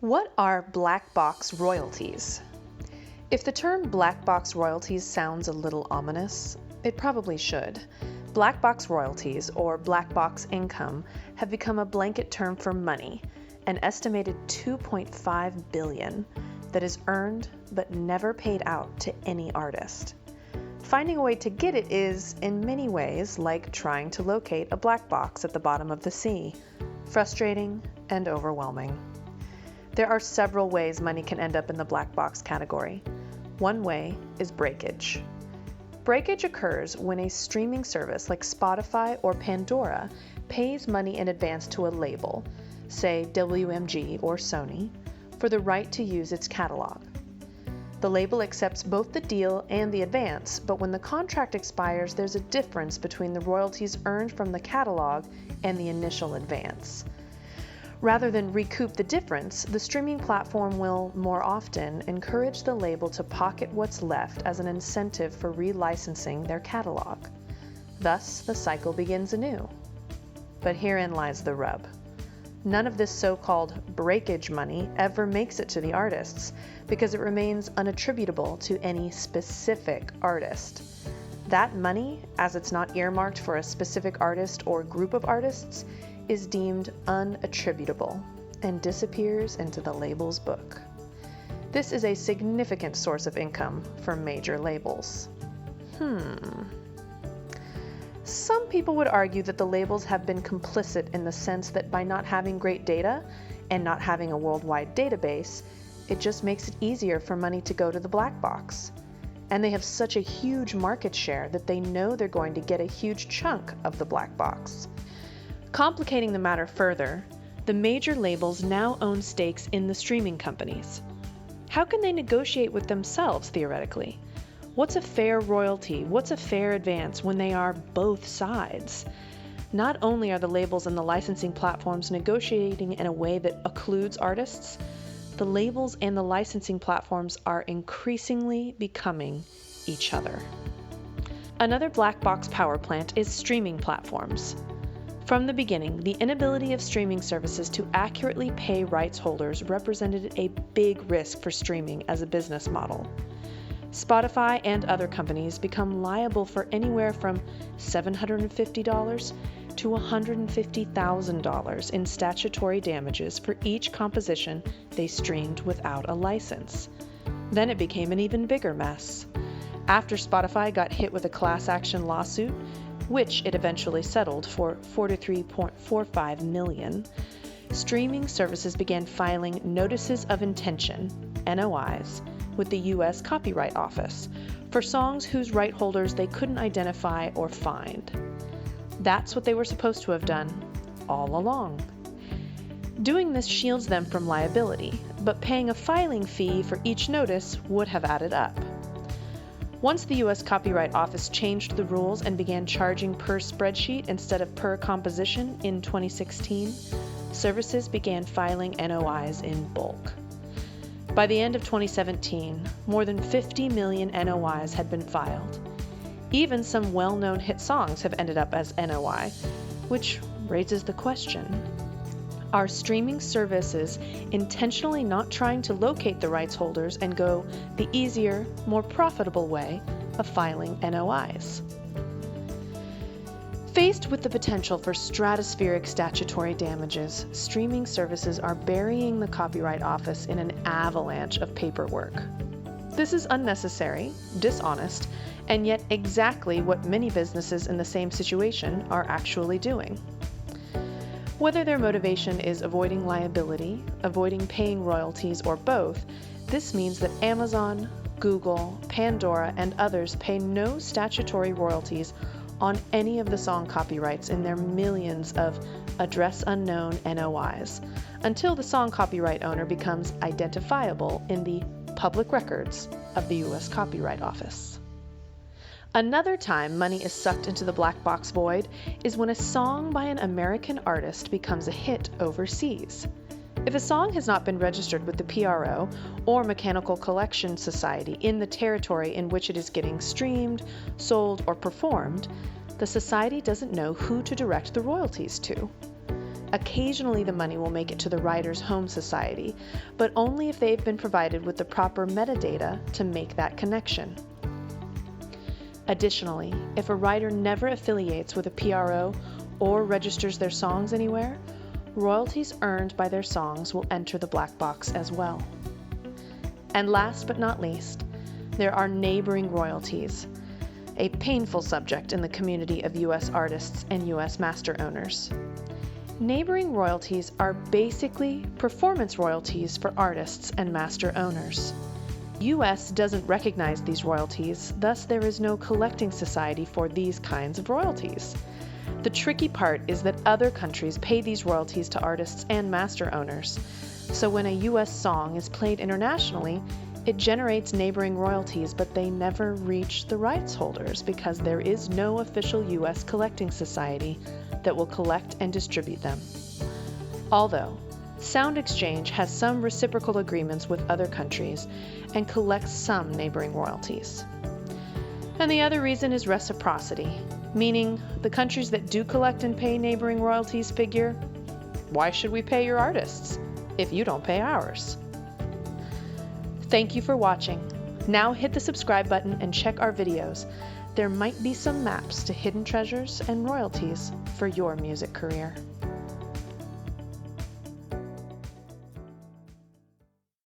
What are black box royalties? If the term black box royalties sounds a little ominous, it probably should. Black box royalties, or black box income, have become a blanket term for money, an estimated $2.5 billion that is earned but never paid out to any artist. Finding a way to get it is, in many ways, like trying to locate a black box at the bottom of the sea, frustrating and overwhelming. There are several ways money can end up in the black box category. One way is breakage. Breakage occurs when a streaming service like Spotify or Pandora pays money in advance to a label, say WMG or Sony, for the right to use its catalog. The label accepts both the deal and the advance, but when the contract expires, there's a difference between the royalties earned from the catalog and the initial advance. Rather than recoup the difference, the streaming platform will, more often, encourage the label to pocket what's left as an incentive for relicensing their catalog. Thus, the cycle begins anew. But herein lies the rub. None of this so-called breakage money ever makes it to the artists because it remains unattributable to any specific artist. That money, as it's not earmarked for a specific artist or group of artists, is deemed unattributable and disappears into the label's book. This is a significant source of income for major labels. Some people would argue that the labels have been complicit in the sense that by not having great data and not having a worldwide database, it just makes it easier for money to go to the black box. And they have such a huge market share that they know they're going to get a huge chunk of the black box. Complicating the matter further, the major labels now own stakes in the streaming companies. How can they negotiate with themselves, theoretically? What's a fair royalty? What's a fair advance when they are both sides? Not only are the labels and the licensing platforms negotiating in a way that occludes artists, the labels and the licensing platforms are increasingly becoming each other. Another black box power plant is streaming platforms. From the beginning, the inability of streaming services to accurately pay rights holders represented a big risk for streaming as a business model. Spotify and other companies become liable for anywhere from $750 to $150,000 in statutory damages for each composition they streamed without a license. Then it became an even bigger mess. After Spotify got hit with a class action lawsuit, which it eventually settled for $43.45 million, streaming services began filing notices of intention, NOIs, with the U.S. Copyright Office for songs whose right holders they couldn't identify or find. That's what they were supposed to have done all along. Doing this shields them from liability, but paying a filing fee for each notice would have added up. Once the U.S. Copyright Office changed the rules and began charging per spreadsheet instead of per composition in 2016, services began filing NOIs in bulk. By the end of 2017, more than 50 million NOIs had been filed. Even some well-known hit songs have ended up as NOI, which raises the question: are streaming services intentionally not trying to locate the rights holders and go the easier, more profitable way of filing NOIs? Faced with the potential for stratospheric statutory damages, streaming services are burying the Copyright Office in an avalanche of paperwork. This is unnecessary, dishonest, and yet exactly what many businesses in the same situation are actually doing. Whether their motivation is avoiding liability, avoiding paying royalties, or both, this means that Amazon, Google, Pandora, and others pay no statutory royalties on any of the song copyrights in their millions of address unknown NOIs, until the song copyright owner becomes identifiable in the public records of the U.S. Copyright Office. Another time money is sucked into the black box void is when a song by an American artist becomes a hit overseas. If a song has not been registered with the PRO or Mechanical Collection Society in the territory in which it is getting streamed, sold, or performed, the society doesn't know who to direct the royalties to. Occasionally the money will make it to the writer's home society, but only if they've been provided with the proper metadata to make that connection. Additionally, if a writer never affiliates with a PRO or registers their songs anywhere, royalties earned by their songs will enter the black box as well. And last but not least, there are neighboring royalties, a painful subject in the community of U.S. artists and U.S. master owners. Neighboring royalties are basically performance royalties for artists and master owners. U.S. doesn't recognize these royalties, thus there is no collecting society for these kinds of royalties. The tricky part is that other countries pay these royalties to artists and master owners. So when a U.S. song is played internationally, it generates neighboring royalties, but they never reach the rights holders because there is no official U.S. collecting society that will collect and distribute them. Although, SoundExchange has some reciprocal agreements with other countries and collects some neighboring royalties. And the other reason is reciprocity, meaning the countries that do collect and pay neighboring royalties figure, why should we pay your artists if you don't pay ours? Thank you for watching. Now hit the subscribe button and check our videos. There might be some maps to hidden treasures and royalties for your music career.